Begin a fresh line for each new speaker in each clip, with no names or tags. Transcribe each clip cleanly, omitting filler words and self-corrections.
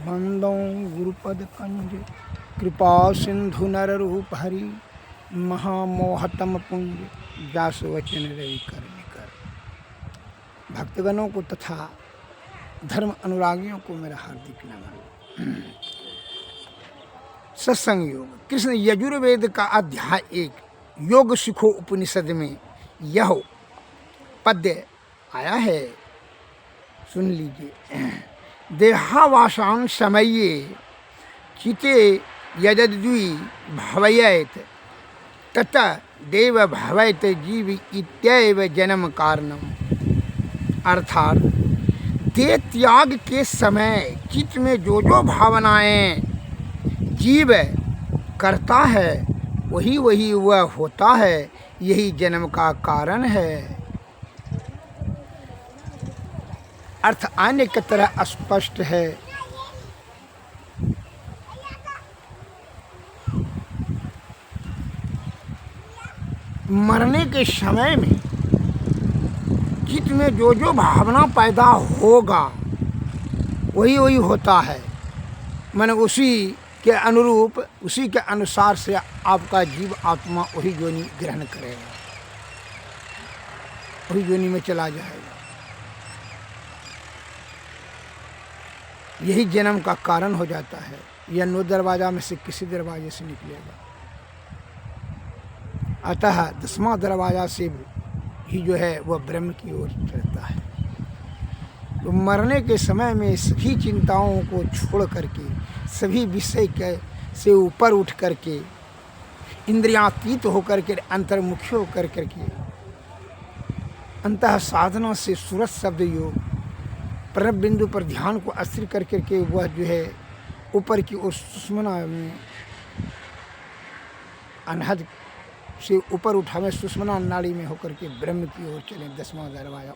बंदों गुरुपद कंज कृपा सिंधु नर रूप हरि महामोहतम पुंज जास वचन रवि कर निकर। भक्तगणों को तथा धर्म अनुरागियों को मेरा हार्दिक नमन। सत्संग योग कृष्ण यजुर्वेद का अध्याय 1 योग सुखो उपनिषद में यह पद्य आया है, सुन लीजिए। देहावासां समये चिते यदद्वि भवयेत तत देव भवयत जीव इत्येव जन्म कारणम। अर्थात देह त्याग के समय चित्त में जो भावनाएं जीव करता है वही वह होता है, यही जन्म का कारण है। अर्थ आने की तरह स्पष्ट है। मरने के समय में चित्त में जो भावना पैदा होगा वही होता है। माने उसी के अनुरूप, उसी के अनुसार से आपका जीव आत्मा वही योनि ग्रहण करेगा, वही योनि में चला जाएगा। यही जन्म का कारण हो जाता है। यह 9 दरवाजा में से किसी दरवाजे से निकलेगा। अतः 10वां दरवाजा से ही जो है वह ब्रह्म की ओर चलता है। तो मरने के समय में सभी चिंताओं को छोड़ करके, सभी विषय के से ऊपर उठ करके, इंद्रियातीत होकर के, अंतर्मुखी होकर करके, अंतः साधना से सूरज शब्द योग प्रणव बिंदु पर ध्यान को अस्थिर कर करके वह जो है ऊपर की ओर सुषुम्ना में अनहद से ऊपर उठावे, सुषुम्ना नाड़ी में होकर के ब्रह्म की ओर चले। 10वां दरवाजा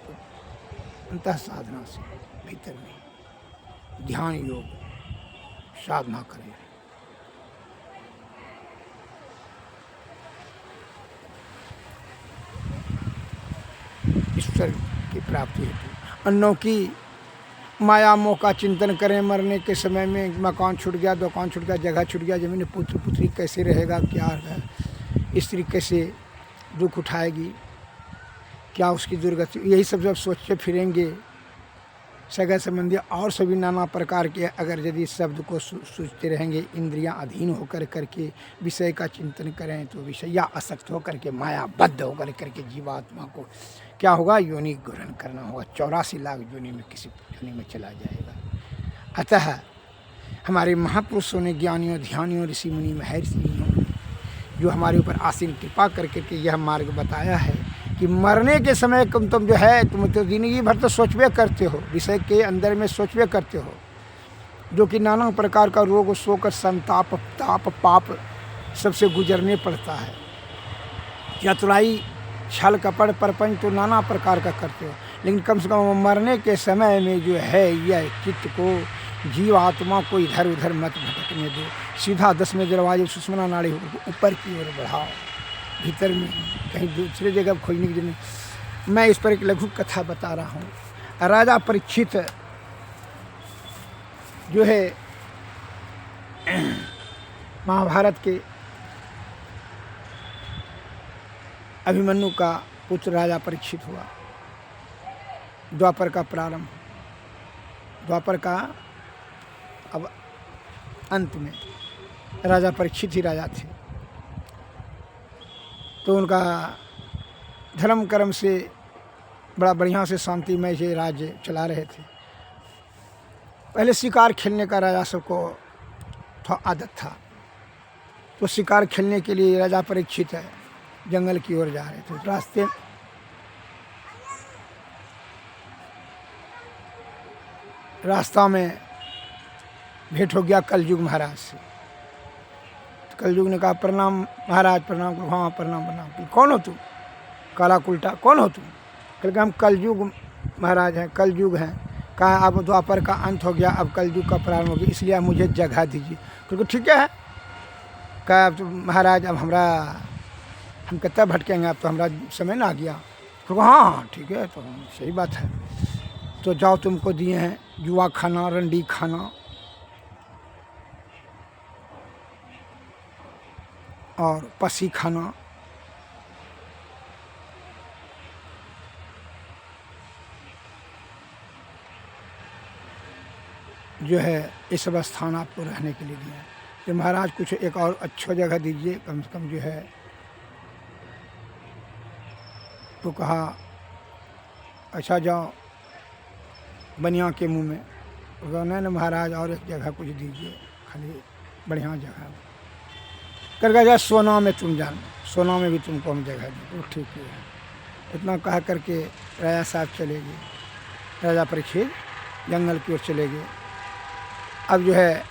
अंतः साधना से भीतर में ध्यान योग साधना करें। ईश्वर की प्राप्ति हेतु अन्नों की माया मोह का चिंतन करें। मरने के समय में मकान छूट गया, दुकान छूट गया, जगह छूट गया, जमीन, पुत्र पुत्री कैसे रहेगा, क्या है, स्त्री कैसे दुख उठाएगी, क्या उसकी दुर्गति, यही सब जब सोचते फिरेंगे। सगा संबंधी और सभी नाना प्रकार के अगर यदि शब्द को सोचते रहेंगे, इंद्रियां अधीन होकर करके विषय का चिंतन करें तो विषया आसक्त होकर के, मायाबद्ध होकर करके जीवात्मा को क्या होगा, योनि ग्रहण करना होगा। 84 लाख योनि में किसी योनि में चला जाएगा। अतः हमारे महापुरुषों ने, ज्ञानियों, ध्यानियों, ऋषि मुनि, महर्षियों ने जो हमारे ऊपर आसीन कृपा करके के यह मार्ग बताया है कि मरने के समय तुम जो है, तुम तो जिंदगी भर तो सोचबे करते हो, विषय के अंदर में सोचबे करते हो, जो कि नाना प्रकार का रोग, शोक, संताप, ताप, पाप सबसे गुजरने पड़ता है। चतुराई, छल, कपट, परपंच तो नाना प्रकार का करते हो, लेकिन कम से कम मरने के समय में जो है यह चित्त को, जीव आत्मा को इधर उधर मत भटकने दो। सीधा 10वें दरवाजे सुषुम्ना नाड़ी होकर ऊपर की ओर बढ़ाओ, भीतर में कहीं दूसरे जगह खोजने की जरूरत नहीं। मैं इस पर एक लघु कथा बता रहा हूँ। राजा परीक्षित जो है महाभारत के अभिमन्यु का पुत्र राजा परीक्षित हुआ। द्वापर का प्रारंभ, द्वापर का अब अंत में राजा परीक्षित ही राजा थे। तो उनका धर्म कर्म से बड़ा बढ़िया से शांतिमय से राज्य चला रहे थे। पहले शिकार खेलने का राजा सबको आदत था। तो शिकार खेलने के लिए राजा परीक्षित है जंगल की ओर जा रहे थे। रास्ता में भेंट हो गया कलयुग महाराज से। तो कलयुग ने कहा, प्रणाम महाराज, प्रणाम। हाँ प्रणाम प्रणाम। कौन हो तुम? काला कुल्टा, कौन हो तुम? कल हम कलयुग महाराज हैं, कलयुग हैं। कहा अब द्वापर का अंत हो गया, अब कलयुग का प्रारंभ हो गया, इसलिए आप मुझे जगह दीजिए। क्योंकि ठीक है। कहा अब तो महाराज अब हम कितना भटकेंगे, अब तो हमारा समय ना आ गया। तो हाँ ठीक है, तो सही बात है। तो जाओ, तुमको दिए हैं जुआ खाना, रंडी खाना, और पसी खाना, जो है ये सब स्थान आपको रहने के लिए दिया है। कि महाराज कुछ एक और अच्छा जगह दीजिए कम से कम जो है। तो कहा अच्छा जाओ बनिया के मुंह में। तो कहा नहीं महाराज और एक जगह कुछ दीजिए, खाली बढ़िया जगह करके जा, सोना में तुम जान, सोना में भी तुमको हम जगह दें। तो ठीक है। इतना कहा करके राजा साहब चले गए। राजा परीक्षित जंगल की ओर चले गए। अब जो है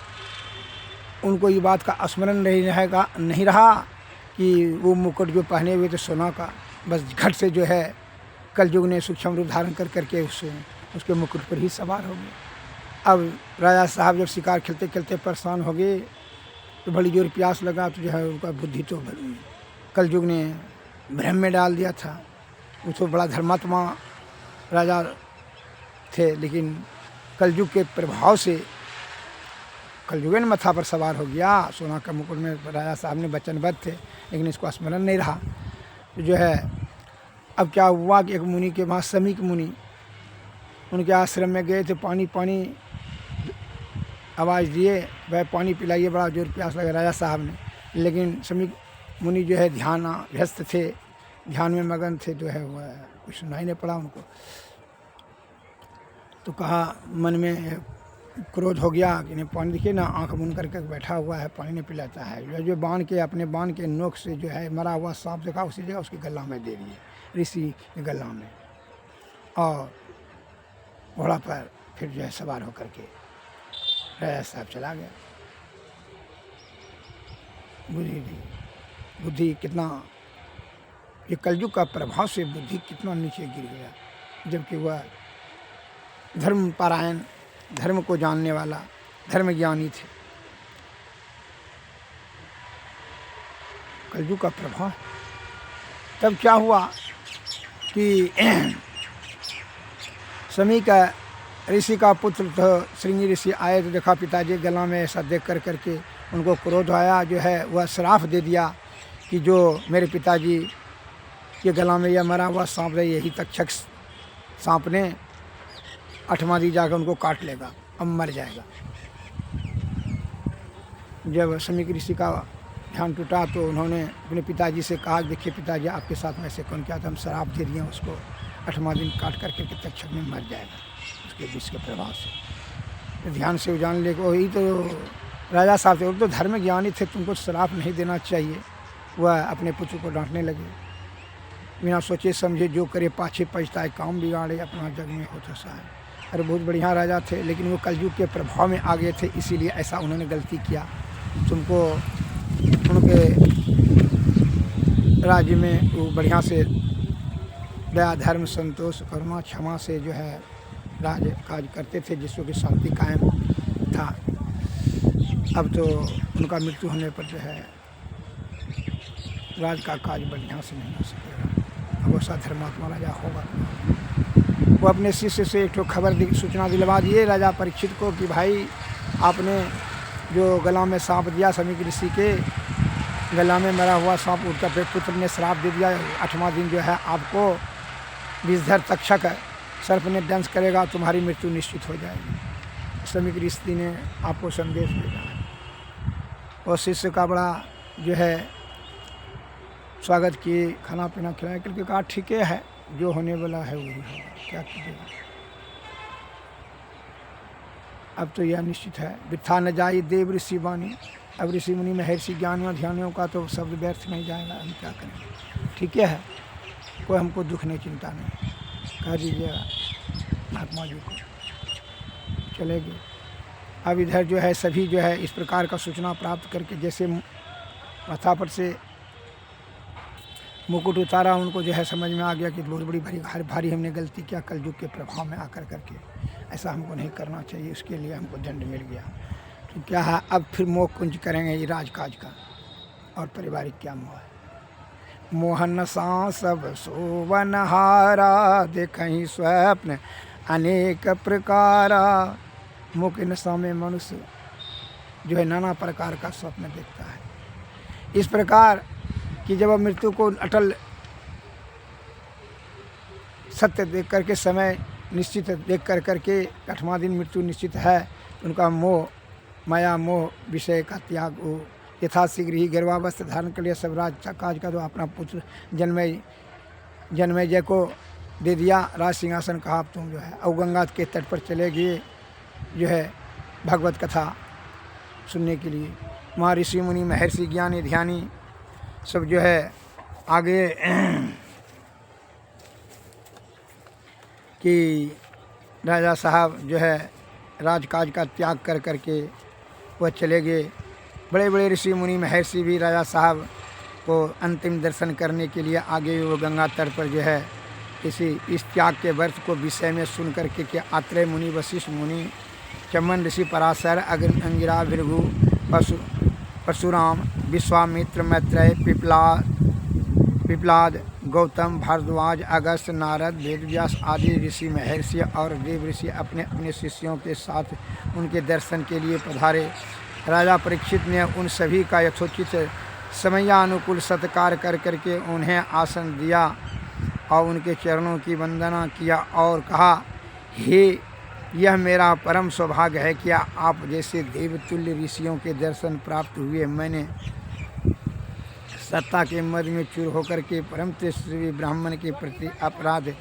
उनको ये बात का स्मरण नहीं रहा कि वो मुकुट जो पहने हुए थे सोना का, बस घट से जो है कलयुग ने सूक्ष्म रूप धारण कर करके उसके मुकुट पर ही सवार हो गए। अब राजा साहब जब शिकार खेलते खेलते परेशान हो गए तो बड़ी जोर प्यास लगा, तो जो है उनका बुद्धि तो कलयुग ने भ्रम में डाल दिया था। वो तो बड़ा धर्मात्मा राजा थे, लेकिन कलयुग के प्रभाव से कलयुग ने मथा पर सवार हो गया। सोना का मुकुट में राजा साहब ने वचनबद्ध थे, लेकिन इसको स्मरण नहीं रहा। तो जो है अब क्या हुआ कि एक मुनि के वहाँ समीक मुनि उनके आश्रम में गए थे। पानी पानी आवाज़ दिए, वह पानी पिलाइए, बड़ा जोर प्यास लगा राजा साहब ने। लेकिन समीक मुनि जो है ध्यान व्यस्त थे, ध्यान में मगन थे, जो है वह कुछ सुनाई नहीं पड़ा उनको। तो कहा मन में क्रोध हो गया कि नहीं पानी, देखिए ना आंख बंद करके बैठा हुआ है, पानी नहीं पिलाता है। जो बाण के अपने बाण के नोक से जो है मरा हुआ सांप देखा, उसी जगह उसकी गला में दे दिए, ऋषि के गला में। और घोड़ा पर फिर जो है सवार होकर के राजा साहब चला गया। बुद्धि कितना, ये कलयुग का प्रभाव से बुद्धि कितना नीचे गिर गया, जबकि वह धर्म परायण, धर्म को जानने वाला, धर्म ज्ञानी थे। कलयुग का प्रभाव। तब क्या हुआ कि समी का ऋषि का पुत्र तो श्रृंगी ऋषि आए, तो देखा पिताजी गला में ऐसा देख कर करके उनको क्रोध आया। जो है वह श्राप दे दिया कि जो मेरे पिताजी के गला में यह मरा हुआ सांप है, यही तक्षक सांप ने 8वां दिन जाकर उनको काट लेगा, अब मर जाएगा। जब समीक ऋषि का ध्यान टूटा तो उन्होंने अपने पिताजी से कहा, देखिए पिताजी आपके साथ में ऐसे कौन किया था, हम श्राप दे दिए उसको, 8वां दिन काट करके तक्षक में मर जाएगा उसके विष के प्रभाव से। तो ध्यान से जान ले, वही तो राजा साहब थे, वो तो धर्म ज्ञानी थे, तुमको श्राप नहीं देना चाहिए। वह अपने पुत्र को डांटने लगे, बिना सोचे समझे जो करे पाछे पछताए, काम बिगाड़े अपना जग में होता सा है। अरे बहुत बढ़िया राजा थे, लेकिन वो कलयुग के प्रभाव में आ गए थे, इसीलिए ऐसा उन्होंने गलती किया। तुमको उनके राज्य में वो बढ़िया से दया धर्म संतोष करुणा क्षमा से जो है राज काज करते थे, जिसको कि शांति कायम था। अब तो उनका मृत्यु होने पर जो है राज का काज बढ़िया से नहीं हो सकेगा। अब ऐसा धर्मात्मा राजा होगा। वो अपने शिष्य से एक खबर सूचना दिलवा दिए राजा परीक्षित को कि भाई आपने जो गला में सांप दिया, समीक ऋषि के गला में मरा हुआ सांप, उनका पुत्र ने श्राप दे दिया, 8वां दिन जो है आपको विषधर तक्षक सर्प ने दंश करेगा, तुम्हारी मृत्यु निश्चित हो जाएगी। समीक ऋषि ने आपको संदेश भेजा है। और शिष्य का बड़ा जो है स्वागत किए, खाना पीना खिलाया करके कहा ठीक है, जो होने वाला है वही होगा, क्या कीजिएगा। अब तो यह निश्चित है, वृथा न जाई देव ऋषि वाणी। अब ऋषि मुनि महर्षि ज्ञानियों ध्यानियों का तो शब्द व्यर्थ नहीं जाएगा, हम क्या करेंगे। ठीक है, कोई हमको दुख नहीं, चिंता नहीं, कह दीजिएगा महात्मा जी को, चलेगी। अब इधर जो है सभी जो है इस प्रकार का सूचना प्राप्त करके, जैसे माथा पर से मुकुट उतारा, उनको जो है समझ में आ गया कि बहुत बड़ी भारी हमने गलती किया, कलयुग के प्रभाव में आकर करके ऐसा हमको नहीं करना चाहिए, उसके लिए हमको दंड मिल गया। तो क्या है, अब फिर मोह कुंज करेंगे ये राजकाज का, और पारिवारिक क्या मोह है। मोहन सा सब सोवनहारा, देखहीं स्वप्न अनेक प्रकारा। मोह के नशा में मनुष्य जो है नाना प्रकार का स्वप्न देखता है। इस प्रकार कि जब मृत्यु को अटल सत्य देख करके, समय निश्चित देख करके 8वां दिन मृत्यु निश्चित है, उनका मोह, माया मोह विषय का त्याग हो यथाशीघ्र ही गर्भावस्था धारण कर लिया। सब राज काज का तो अपना पुत्र जन्मेजय को दे दिया राज सिंहासन, कहा अब तुम जो है और गंगा के तट पर चले गए जो है भगवत कथा सुनने के लिए। वहाँ ऋषि मुनि महर्षि ज्ञानी ध्यानी सब जो है आगे कि राजा साहब जो है राजकाज का त्याग कर करके वह चले गए। बड़े बड़े ऋषि मुनि महर्षि भी राजा साहब को अंतिम दर्शन करने के लिए आगे वो गंगा तट पर जो है इस त्याग के व्रत को विषय में सुन करके कि आत्रेय मुनि, वशिष्ठ मुनि, चमन ऋषि, पराशर, अंगिरा, भृगु, परशुराम, विश्वामित्र, मैत्रेय, पिपलाद, गौतम, भारद्वाज, अगस्त्य, नारद, वेदव्यास आदि ऋषि महर्षि और देव ऋषि अपने अपने शिष्यों के साथ उनके दर्शन के लिए पधारे। राजा परीक्षित ने उन सभी का यथोचित समयानुकूल सत्कार कर करके उन्हें आसन दिया और उनके चरणों की वंदना किया और कहा, हे यह मेरा परम सौभाग्य है कि आप जैसे देवतुल्य ऋषियों के दर्शन प्राप्त हुए। मैंने सत्ता के मद में चूर होकर के परम तेजस्वी ब्राह्मण के प्रति अपराध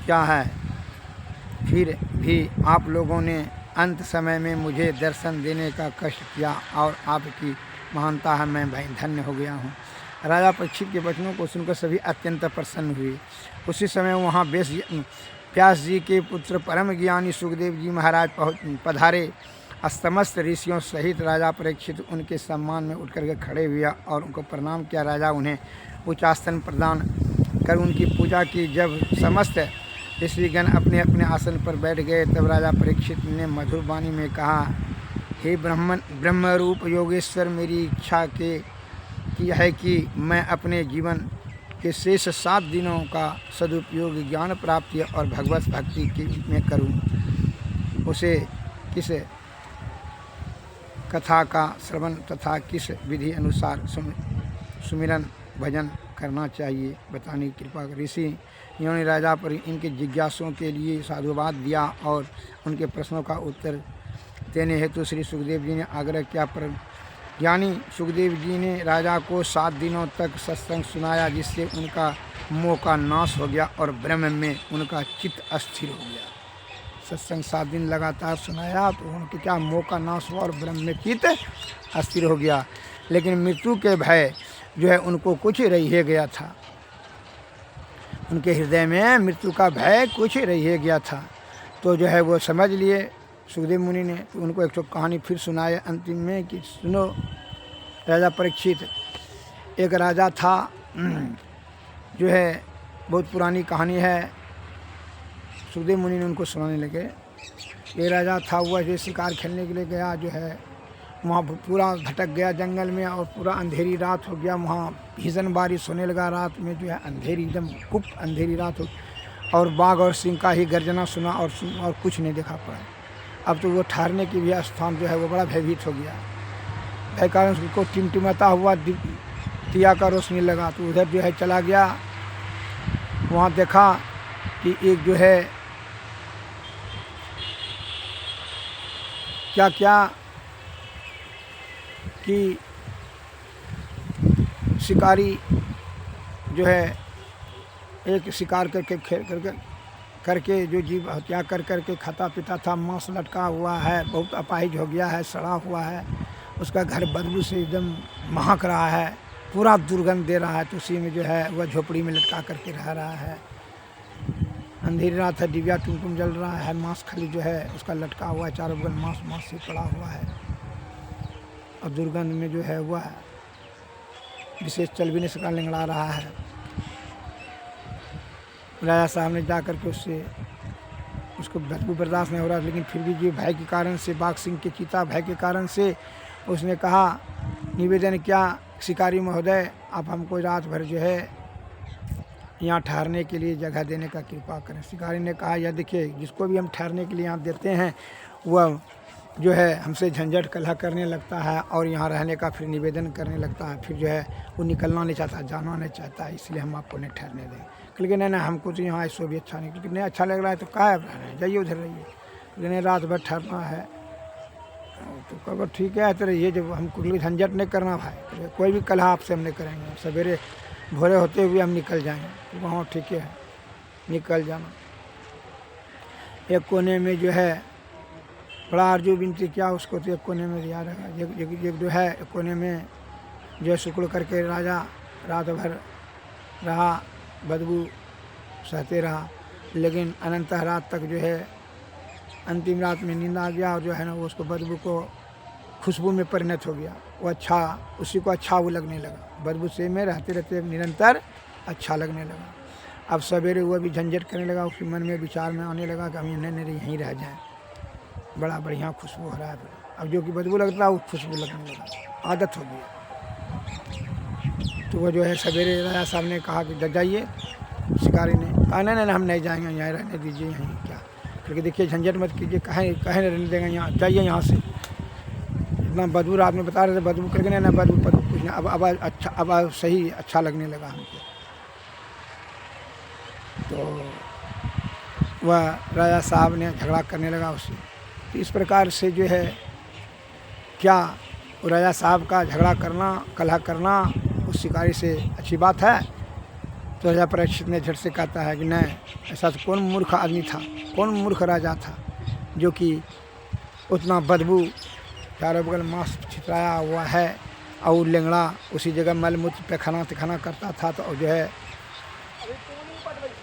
क्या है, फिर भी आप लोगों ने अंत समय में मुझे दर्शन देने का कष्ट किया और आपकी महानता है, मैं भाई धन्य हो गया हूँ। राजा परीक्षित के वचनों को सुनकर सभी अत्यंत प्रसन्न हुए। उसी समय वहाँ व्यास जी के पुत्र परम ज्ञानी सुखदेव जी महाराज पधारे। समस्त ऋषियों सहित राजा परीक्षित उनके सम्मान में उठ करके खड़े हुए और उनको प्रणाम किया। राजा उन्हें उच्चासन प्रदान कर उनकी पूजा की। जब समस्त ऋषिगण अपने अपने आसन पर बैठ गए तब राजा परीक्षित ने मधुर वाणी में कहा, हे ब्रह्मरूप योगेश्वर, मेरी इच्छा की है कि मैं अपने जीवन के शेष 7 दिनों का सदुपयोग ज्ञान प्राप्ति और भगवत भक्ति में करूं। उसे किस कथा का श्रवण तथा किस विधि अनुसार सुमिरन भजन करना चाहिए बताने की कृपा कर। ऋषि ने राजा पर इनके जिज्ञासुओं के लिए साधुवाद दिया और उनके प्रश्नों का उत्तर देने हेतु श्री सुखदेव जी ने आग्रह किया। पर ज्ञानी सुखदेव जी ने राजा को 7 दिनों तक सत्संग सुनाया, जिससे उनका मोह का नाश हो गया और ब्रह्म में उनका चित्त अस्थिर हो गया। सत्संग 7 दिन लगातार सुनाया तो उनके क्या मोह का नाश हुआ और ब्रह्म में चित्त अस्थिर हो गया। लेकिन मृत्यु के भय जो है उनको कुछ रह गया था, उनके हृदय में मृत्यु का भय कुछ रह गया था। तो जो है वो समझ लिए सुखदेव मुनि ने। तो उनको एक कहानी फिर सुनाए अंतिम में कि सुनो राजा परीक्षित, एक राजा था जो है बहुत पुरानी कहानी है। सुखदेव मुनि ने उनको सुनाने लगे। ये राजा था हुआ जो शिकार खेलने के लिए गया, जो है वहाँ पूरा भटक गया जंगल में और पूरा अंधेरी रात हो गया। वहाँ भीषण बारिश होने लगा, रात में जो है अंधेरी एकदम गुप्त अंधेरी रात हो और बाघ और सिंह का ही गर्जना सुना और कुछ नहीं देखा पड़ा। अब तो वो ठहरने की भी स्थान जो है वो बड़ा भयभीत हो गया। भय कारण उसको टिमटिमाता हुआ दिया का रोशनी लगा तो उधर जो है चला गया। वहाँ देखा कि एक जो है क्या कि शिकारी जो है एक शिकार करके जो जीव हत्या करके खाता पीता था, मांस लटका हुआ है, बहुत अपाहिज हो गया है, सड़ा हुआ है, उसका घर बदबू से एकदम महक रहा है, पूरा दुर्गंध दे रहा है। तो उसी में जो है वह झोपड़ी में लटका करके रह रहा है। अंधेरी रात है, दिव्या टुमटुम जल रहा है, मांस खाली जो है उसका लटका हुआ है, चारों बगल मांस से पड़ा हुआ है और दुर्गंध में जो है वह विशेष चल भी नहीं सका, लंगड़ा रहा है। राजा साहब ने जा कर के उसको बदबू बर्दाश्त नहीं हो रहा, लेकिन फिर भी जो भय के कारण से, बाघ सिंह के चीता भय के कारण से उसने कहा, निवेदन किया, शिकारी महोदय आप हमको रात भर जो है यहाँ ठहरने के लिए जगह देने का कृपा करें। शिकारी ने कहा, यह देखिए, जिसको भी हम ठहरने के लिए यहाँ देते हैं वह जो है हमसे झंझट कलह करने लगता है और यहाँ रहने का फिर निवेदन करने लगता है, फिर जो है वो निकलना नहीं चाहता, जाना नहीं चाहता, इसलिए हम आपको नहीं ठहरने दें। लेकिन नहीं, हमको तो यहाँ ऐसा भी अच्छा नहीं, क्योंकि नहीं अच्छा लग रहा है तो कहा है रहना, जाइए उधर रहिए, लेकिन रात भर ठहरना है तो कहो ठीक है तो रहिए, जब हमको झंझट नहीं करना भाई, तो कोई भी कलह आपसे हम नहीं करेंगे, सवेरे भोरे होते हुए हम निकल जाएंगे। तो वहाँ ठीक है, निकल जाना। एक कोने में जो है बड़ा आरजू विनती किया उसको, तो एक कोने में दिया रहा, एक जो है एक कोने में जो है शुक्ल करके राजा रात भर रहा, बदबू सहते रहा, लेकिन अनंत रात तक जो है अंतिम रात में नींद आ गया और जो है ना वो उसको बदबू को खुशबू में परिणत हो गया, वो अच्छा, उसी को अच्छा वो लगने लगा, बदबू से में रहते रहते निरंतर अच्छा लगने लगा। अब सवेरे वो भी झंझट करने लगा, उसके मन में विचार में आने लगा कि हम नहीं यहीं रह जाएं, बड़ा बढ़िया खुशबू हो रहा है। अब जो कि बदबू लगता है वो खुशबू लगने लगा, आदत हो गई। तो वो जो है सवेरे राजा साहब ने कहा कि जाइए, शिकारी ने कहा नहीं हम नहीं जाएंगे, यहाँ रहने दीजिए, यहीं क्या, क्योंकि देखिए झंझट मत कीजिए, कहीं रहने देंगे, यहाँ जाइए यहाँ से। इतना बदबू रात में बता रहे थे, बदबू करके नहीं, बदबू कुछ नहीं, अब अच्छा, अब सही अच्छा लगने लगा हमको। तो वह राजा साहब ने झगड़ा करने लगा उससे। तो इस प्रकार से जो है क्या राजा साहब का झगड़ा करना, कलह करना उस शिकारी से अच्छी बात है? तो राजा परीक्षित ने झट से कहता है कि नहीं, ऐसा तो कौन मूर्ख आदमी था, कौन मूर्ख राजा था जो कि उतना बदबू चारों बगल मांस छितराया हुआ है और लेंगड़ा उसी जगह मल मूत्र पैखाना तिखाना करता था। तो जो है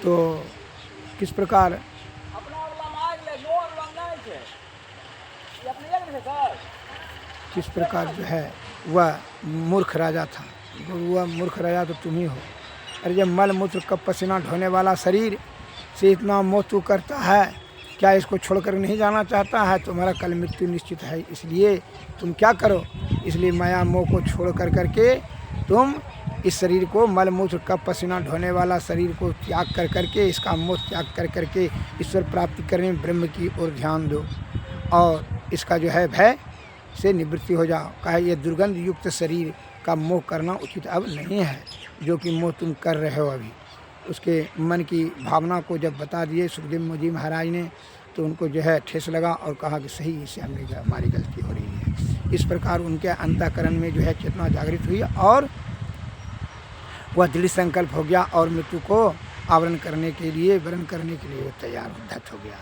तो किस प्रकार जो है वह मूर्ख राजा था, वह मूर्ख राजा तो तुम ही हो। अरे जब मल मूत्र का पसीना ढोने वाला शरीर से इतना मोह तू करता है, क्या इसको छोड़कर नहीं जाना चाहता है? तुम्हारा कल मृत्यु निश्चित है, इसलिए तुम क्या करो, इसलिए माया मोह को छोड़ करके तुम इस शरीर को, मल मूत्र का पसीना ढोने वाला शरीर को त्याग करके, इसका मोह त्याग करके ईश्वर प्राप्ति करने ब्रह्म की ओर ध्यान दो और इसका जो है भय से निवृत्ति हो जाओ। कहा यह दुर्गंध युक्त शरीर का मोह करना उचित अब नहीं है, जो कि मोह तुम कर रहे हो अभी। उसके मन की भावना को जब बता दिए सुखदेव जी महाराज ने, तो उनको जो है ठेस लगा और कहा कि सही, इससे हमारी गलती हो रही है। इस प्रकार उनके अंतःकरण में जो है चेतना जागृत हुई और वह दृढ़ संकल्प हो गया और मृत्यु को आवरण करने के लिए, वरण करने के लिए तैयार उद्धत हो गया।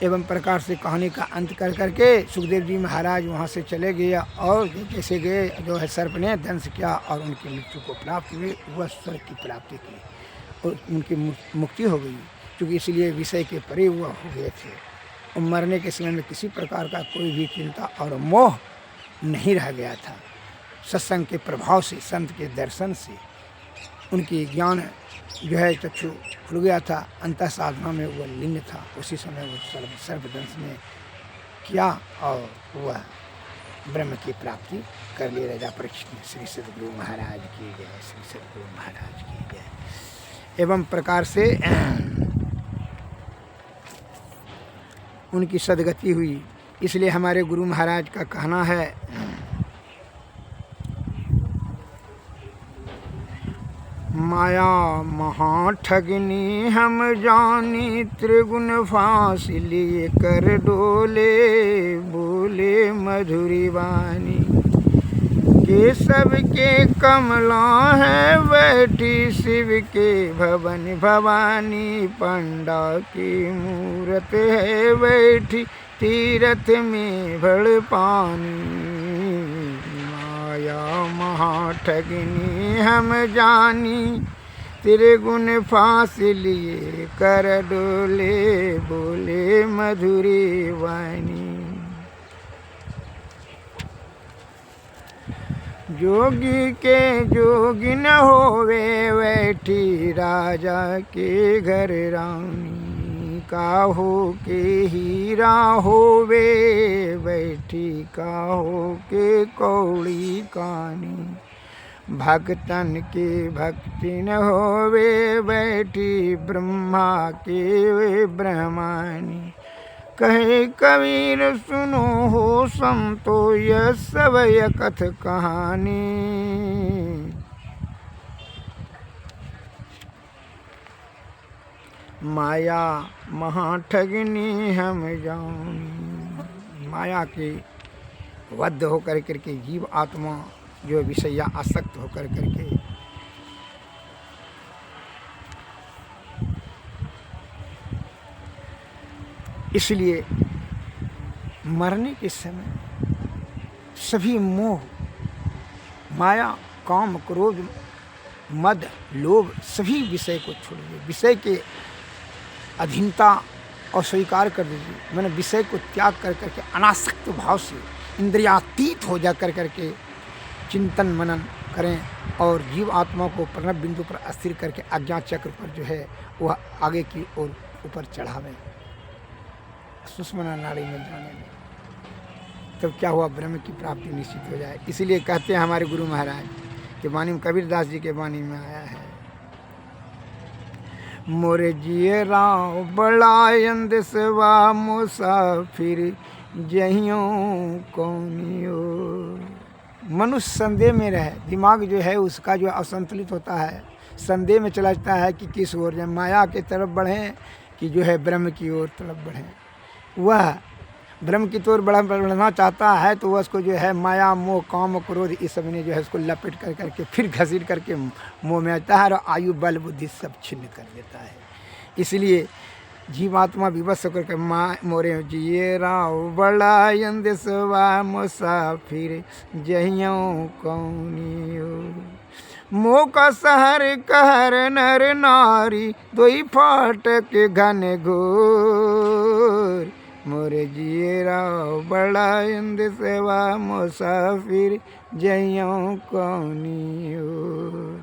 एवं प्रकार से कहानी का अंत कर करके सुखदेव जी महाराज वहाँ से चले गए और जैसे गए जो है सर्प ने दंश किया और उनकी मृत्यु को प्राप्त हुए, वह स्वर्ग की प्राप्ति की और उनकी मुक्ति हो गई, क्योंकि इसलिए विषय के परे वह हो गए थे और मरने के समय में किसी प्रकार का कोई भी चिंता और मोह नहीं रह गया था। सत्संग के प्रभाव से, संत के दर्शन से उनकी ज्ञान जो है चक्षु खुल गया था। अंतः साधना में वह लीन था, उसी समय वो सर्पदंश ने किया और वह ब्रह्म की प्राप्ति कर ली। राजा परीक्षित ने। श्री सद्गुरु महाराज की जय, श्री सद्गुरु महाराज की जय। एवं प्रकार से उनकी सदगति हुई। इसलिए हमारे गुरु महाराज का कहना है, माया महाठगनी हम जानी, त्रिगुण फांस लिए कर डोले, बोले मधुरी वाणी के सबके कमला है बैठी, शिव के भवन भवानी पंडा की मूरत है बैठी, तीरथ में भड़ पानी। माया महाठगनी हम जानी, त्रिगुण फांस लिए कर डोले, बोले मधुरी वाणी। जोगी के जोगी न होवे बैठी, राजा के घर रानी, काहो के हीरा होवे बैठी, काहो के कौड़ी कानी। भक्तन की भक्ति न होवे, बैठी ब्रह्मा के वे ब्रह्मानी। कहे कबीर सुनो हो संतो, यह सब यह कथ कहानी। माया महाठगनी हम जानी। माया के बद्ध होकर करके जीव आत्मा जो विषया आसक्त होकर करके इसलिए मरने के समय सभी मोह, माया, काम, क्रोध, मद, लोभ सभी विषय को छोड़िए, विषय के अधीनता और स्वीकार कर दीजिए। मैंने विषय को त्याग कर करके अनासक्त भाव से इंद्रियातीत हो जा कर करके चिंतन मनन करें और जीव आत्मा को प्रणव बिंदु पर अस्थिर करके अज्ञान चक्र पर जो है वह आगे की ओर ऊपर चढ़ावें, सुषुम्ना नाड़ी में जाने में। तब क्या हुआ, ब्रह्म की प्राप्ति निश्चित हो जाए। इसीलिए कहते हैं हमारे गुरु महाराज के वाणी में, कबीरदास जी के वाणी में आया है, मोरे जिए राव बड़ायंद सेवा मुसाफिर जहियों कौनियो। मनुष्य संदेह में रहे, दिमाग जो है उसका जो असंतुलित होता है, संदेह में चला जाता है कि किस ओर जाए, माया के तरफ बढ़ें कि जो है ब्रह्म की ओर तरफ बढ़ें। वह ब्रह्म की ओर बढ़ना चाहता है तो वह उसको जो है माया, मोह, काम, क्रोध इस सब ने जो है उसको लपेट कर करके फिर घसीट करके मोह में आता है और आयु, बल, बुद्धि सब छिन्न कर देता है। इसलिए जीवात्मा विवश होकर के मोरे जिए राव बड़ा यंदस्वा मुसाफिर जहियों कौनियो। मोह का शहर कहर नर नारी, दोई फाटक घन घोर। मोरे जिए राव बड़ा इंद सेवा मुसाफिर जइयों कौनी ओर।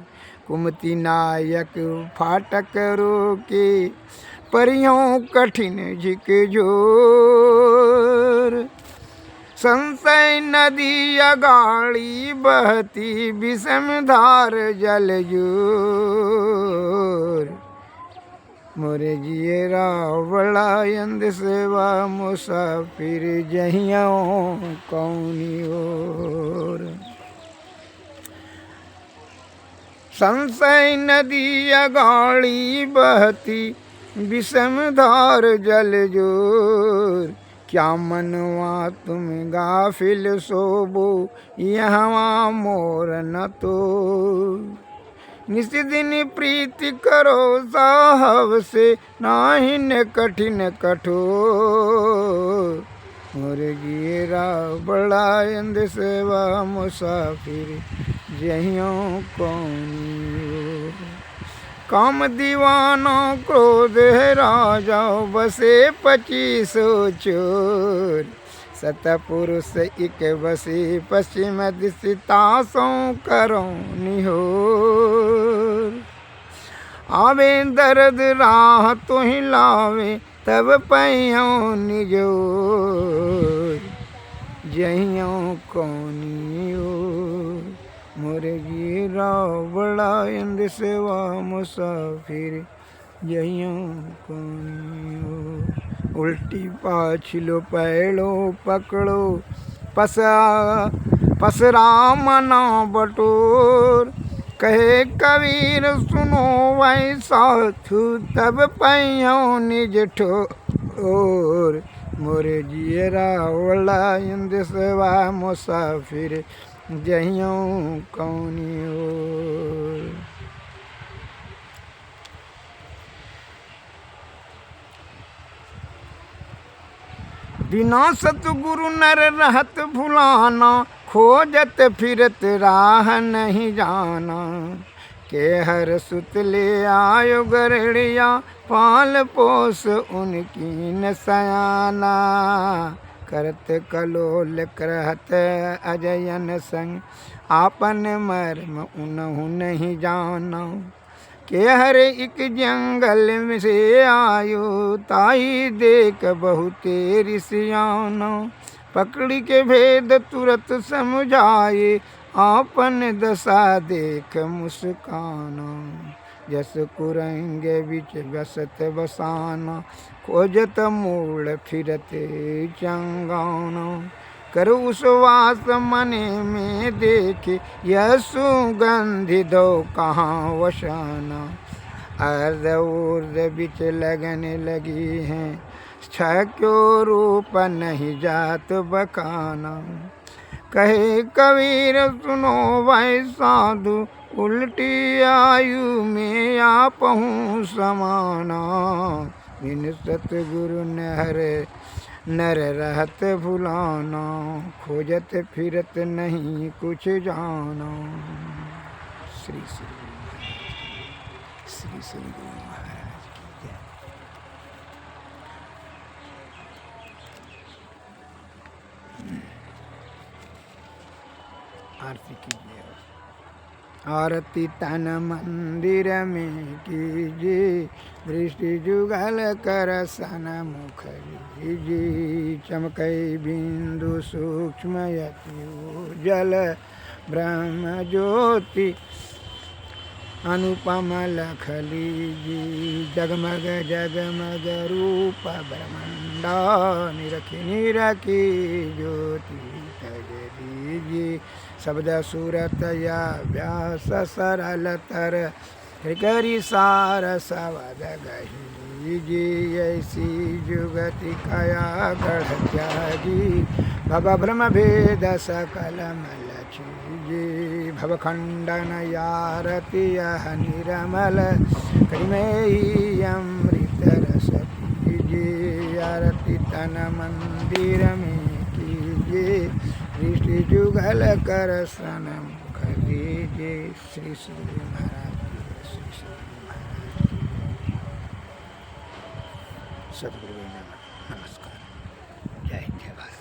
कुमति नायक फाटक रोके, परियों कठिन झिक जोर। संशय नदी अगाड़ी बहती, विषम धार जल जोर। मोरे जिए राव बड़ा यंद सेवा मुसाफिर जहियों कौनी ओर। संशय नदी अगाड़ी बहती, विषम धार जल जोर। क्या मनवा तुम गाफिल सोबो, यहाँ मोर न तो। निस्दिन प्रीति करो साहब से, नाहिन कठिन कठोर। मोरे गिरा बड़ा यंद सेवा मुसाफिर जहियों कौनी। काम दीवाना क्रोध है राजा, बसे 25 चोर। सतपुरुष एक बसे, पश्चिम दिशतासों करो निहोर। आवे दर्द राह तो हिलावे, तब पैयों निजोर। जहियों कौनी ओर। मोरे गिरा बड़ा यंद सेवा मुसाफिर जहियों कौनी ओर। उल्टी पाछलो पैड़ो पकड़ो, पसरा मना बटोर। कहे कबीर सुनो वही साधु, तब पैयों निज ठोर। मोरे जियरा वला यंद सेवा मुसाफिर जहियों कौनी ओर। बिना सतगुरु नर रहत भुलाना, खोजत फिरत राह नहीं जाना। के हर सुत ले आयो गरड़िया, पाल पोस उनकी न सयाना। करत कलोल करहत अजयन संग, आपन मर्म उनहु नहीं जाना। के हर एक जंगल में से आयो, ताई देख बहुते ऋषियाना। पकड़ी के भेद तुरत समझाए, आपन दशा देख मुस्काना, जस कुरंगे बिच बसत बसाना, खोजत मूल फिरते चंगाना। कर उस वास मने में देखे, यह सुगंधि दो कहाँ वसाना। अर्ध ऊर्ध बिच लगने लगी हैं, क्यों रूप नहीं जात बकाना। कहे कबीर सुनो भाई साधु, उल्टी आयु में आप हूँ समाना। बिन सतगुरु नर रहत भुलाना, खोजत फिरत नहीं कुछ जाना। श्री श्री श्री श्री गुरु महाराज की जय। आरती कीजिए। आरती तन मंदिर में कीजिए, दृष्टि जुगल कर सन मुख लीजिए। चमकई बिंदु सूक्ष्म यति उज्जल, ब्रह्म ज्योति अनुपम लख लीजिए। जगमग जगमग रूप ब्रह्मांडा, निरखी निरखी ज्योति तज दीजिए। शब्द सूरत या व्यास सरल तर, करी सार सवद गही। ऐसी जुगति कया गढ़ त्यागी, भव भ्रम भेद सकल मल छीजे। भव खंडन यारति यह निरमल, करिमेहि अमृत रस पीजिए। आरती तन मंदिर में कीजिए, दृष्टि जुगल कर सन मुख लीजिए। श्री श्री गुरु महाराज की, श्री श्री गुरु महाराज की। सद्गुरु नमः।